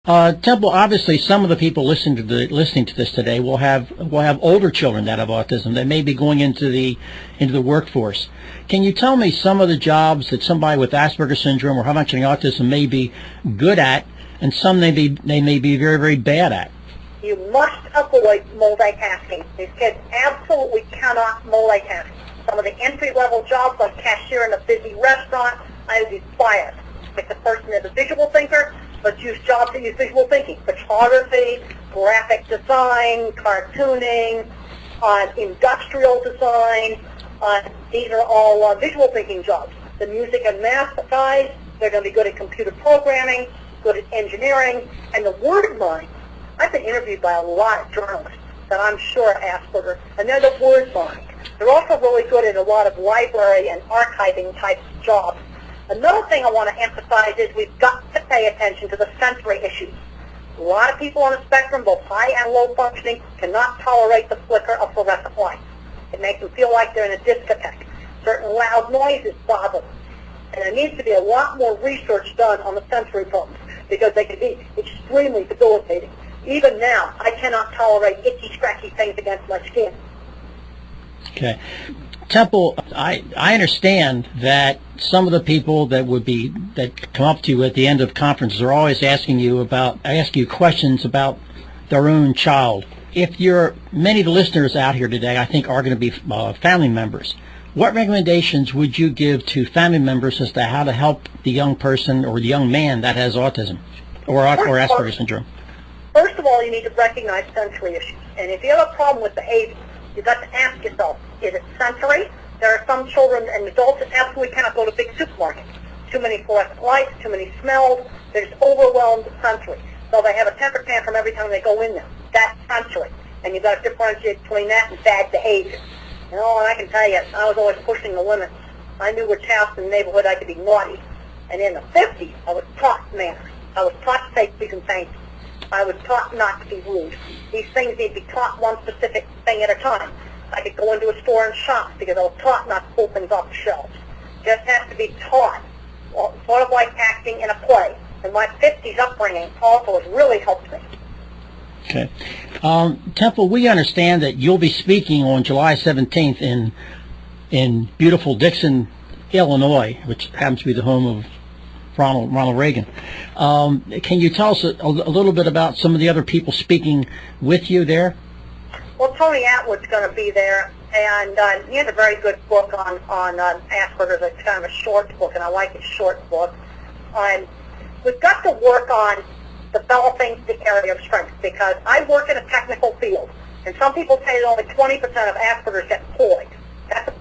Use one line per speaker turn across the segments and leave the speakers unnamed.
Temple, obviously, some of the people listening to this today will have older children that have autism that may be going into the workforce. Can you tell me some of the jobs that somebody with Asperger Syndrome or high functioning autism may be good at, and some they may be very, very bad at?
You must avoid multitasking. These kids absolutely cannot multitask. Some of the entry-level jobs, like cashier in a busy restaurant, I would be quiet. If the person is a visual thinker, let's use jobs that use visual thinking. Photography, graphic design, cartooning, industrial design. These are all visual thinking jobs. The music and math guys, they're going to be good at computer programming, good at engineering, and the word mind. I've been interviewed by a lot of journalists that I'm sure are Asperger, and they're the word mind. They're also really good at a lot of library and archiving type jobs. Another thing I want to emphasize is we've got to pay attention to the sensory issues. A lot of people on the spectrum, both high and low functioning, cannot tolerate the flicker of fluorescent lights. It makes them feel like they're in a discotheque. Certain loud noises bother them. And there needs to be a lot more research done on the sensory problems because they can be extremely debilitating. Even now, I cannot tolerate itchy, scratchy things against my skin.
Okay. Temple, I understand that some of the people that come up to you at the end of conferences are always asking you questions about their own child. If many of the listeners out here today, I think, are going to be family members, what recommendations would you give to family members as to how to help the young person or the young man that has autism or Asperger Syndrome?
First of all, you need to recognize sensory issues. And if you have a problem with behavior, you've got to ask yourself, is it sensory? There are some children and adults that absolutely cannot go to big supermarkets. Too many fluorescent lights, too many smells. They're just overwhelmed with sensory. So they have a temper tantrum every time they go in there. That's sensory. And you've got to differentiate between that and bad behavior. You know, and I can tell you, I was always pushing the limits. I knew which house in the neighborhood I could be naughty. And in the 50s, I was taught manners. I was taught to say please and thank you. I was taught not to be rude. These things need to be taught one specific thing at a time. I could go into a store and shop because I was taught not to pull things off the shelves. Just has to be taught, well, sort of like acting in a play. And my 50s upbringing also has really helped me.
Okay. Temple, we understand that you'll be speaking on July 17th in beautiful Dixon, Illinois, which happens to be the home of Ronald Reagan. Can you tell us a little bit about some of the other people speaking with you there?
Well, Tony Atwood's going to be there, and he has a very good book on Asperger's. It's kind of a short book, and I like his short book. We've got to work on developing the area of strength because I work in a technical field, and some people say that only 20% of Asperger's get employed.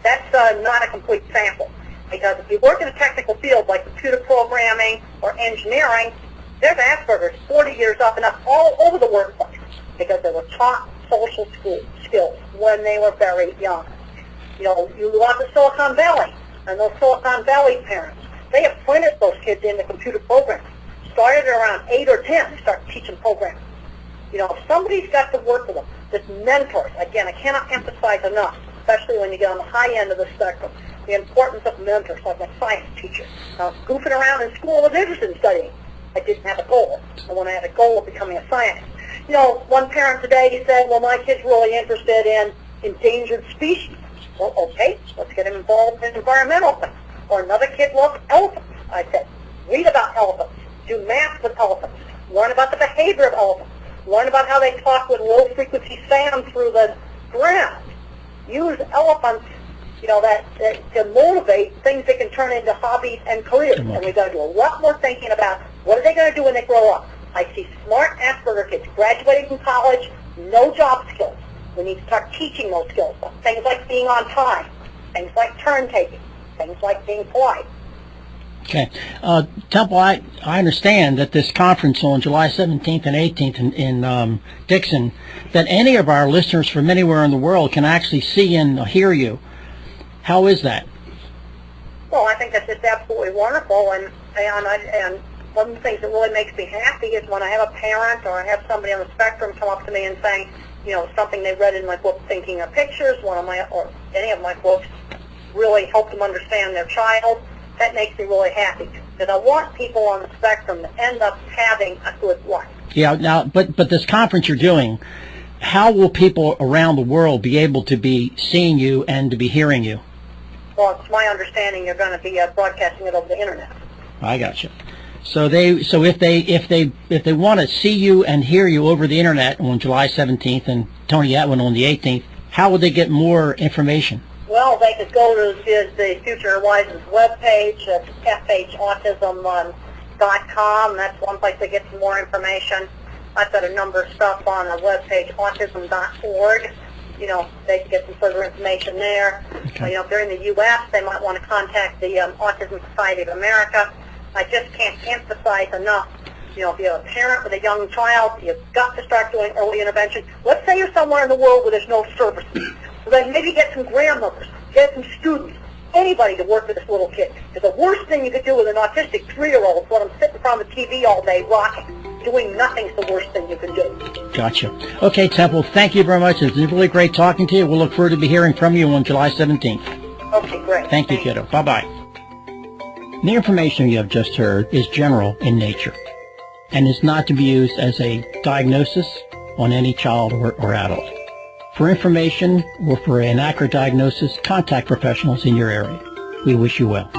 That's not a complete sample. Because if you work in a technical field like computer programming or engineering, there's Asperger's 40 years up and up all over the workplace because they were taught social skills when they were very young. You know, you go out to Silicon Valley, and those Silicon Valley parents, they have printed those kids into computer programming. Started at around 8 or 10, they start teaching programming. You know, somebody's got to work with them. There's mentors. Again, I cannot emphasize enough, especially when you get on the high end of the spectrum, the importance of mentors, like my science teacher. I was goofing around in school, I was interested in studying. I didn't have a goal. And when I had a goal of becoming a scientist. You know, one parent today said, well, my kid's really interested in endangered species. Well, okay, let's get him involved in environmental things. Or another kid loves elephants. I said, read about elephants. Do math with elephants. Learn about the behavior of elephants. Learn about how they talk with low-frequency sound through the ground. Use elephants, you know, that to motivate things that can turn into hobbies and careers. And we've got to do a lot more thinking about what are they going to do when they grow up. I see smart Asperger kids graduating from college, no job skills. We need to start teaching those skills. Things like being on time, things like turn taking, things like being polite.
Okay. Temple, I understand that this conference on July 17th and 18th in Dixon, that any of our listeners from anywhere in the world can actually see and hear you. How is that?
Well, I think that's just absolutely wonderful, and one of the things that really makes me happy is when I have a parent or I have somebody on the spectrum come up to me and saying, you know, something they read in my book, Thinking of Pictures, or any of my books, really helped them understand their child. That makes me really happy. because I want people on the spectrum to end up having a good life.
Yeah. Now, but this conference you're doing, how will people around the world be able to be seeing you and to be hearing you?
Well, it's my understanding you're going to be broadcasting it over the internet.
I got you. So if they want to see you and hear you over the internet on July 17th and Tony Atwood on the 18th, how would they get more information?
Well, they could go to the Future Horizons webpage. That's fhautism.com. That's one place to get some more information. I've got a number of stuff on the webpage, autism.org. You know, they can get some further information there.
Okay.
You know, if they're in the U.S., they might want to contact the Autism Society of America. I just can't emphasize enough, you know, if you're a parent with a young child, you've got to start doing early intervention. Let's say you're somewhere in the world where there's no services. So then maybe get some grandmothers, get some students, anybody to work with this little kid. Because the worst thing you could do with an autistic 3-year-old is let him sit in front of the TV all day rocking. Doing nothing's the worst thing you can do. Gotcha.
Okay, Temple, thank you very much. It's been really great talking to you. We'll look forward to be hearing from you on July 17th.
Okay, great.
Thank you, kiddo. Bye-bye. The information you have just heard is general in nature and is not to be used as a diagnosis on any child or adult. For information or for an accurate diagnosis, contact professionals in your area. We wish you well.